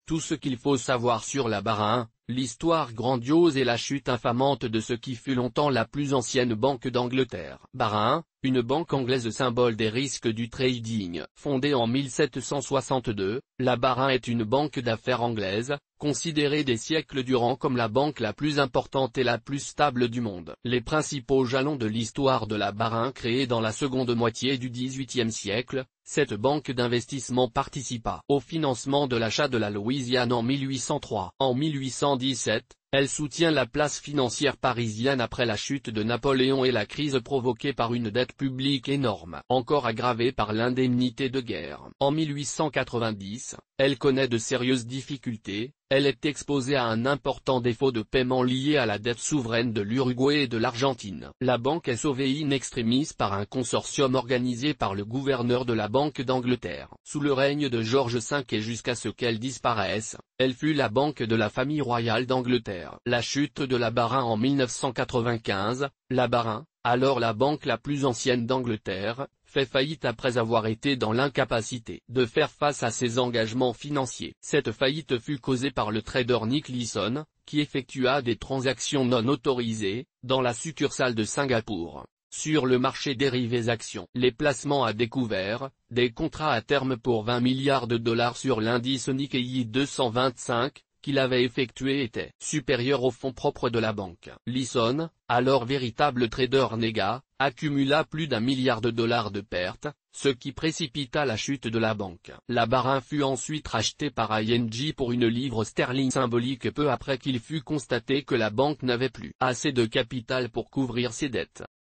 Tout ce qu'il faut savoir sur la Barin, l'histoire grandiose et la chute infamante de ce qui fut longtemps la plus ancienne banque d'Angleterre. Barin, une banque anglaise symbole des risques du trading. Fondée en 1762, la Barin est une banque d'affaires anglaise, considérée des siècles durant comme la banque la plus importante et la plus stable du monde. Les principaux jalons de l'histoire de la Barin créée dans la seconde moitié du XVIIIe siècle, cette banque d'investissement participa au financement de l'achat de la Louisiane en 1803. En 1817, elle soutient la place financière parisienne après la chute de Napoléon et la crise provoquée par une dette publique énorme, encore aggravée par l'indemnité de guerre. En 1890, elle connaît de sérieuses difficultés, elle est exposée à un important défaut de paiement lié à la dette souveraine de l'Uruguay et de l'Argentine. La banque est sauvée in extremis par un consortium organisé par le gouverneur de la Banque d'Angleterre. Sous le règne de George V et jusqu'à ce qu'elle disparaisse, elle fut la banque de la famille royale d'Angleterre. La chute de la Barin en 1995, la Barin, alors la banque la plus ancienne d'Angleterre, fait faillite après avoir été dans l'incapacité de faire face à ses engagements financiers. Cette faillite fut causée par le trader Nick Leeson, qui effectua des transactions non autorisées, dans la succursale de Singapour, sur le marché dérivé actions. Les placements à découvert, des contrats à terme pour 20 milliards de dollars sur l'indice Nikkei 225, qu'il avait effectué étaient supérieurs aux fonds propres de la banque. Leeson, alors véritable trader négat, accumula plus d'1 milliard de dollars de pertes, ce qui précipita la chute de la banque. La Barin fut ensuite rachetée par ING pour une livre sterling symbolique peu après qu'il fut constaté que la banque n'avait plus assez de capital pour couvrir ses dettes.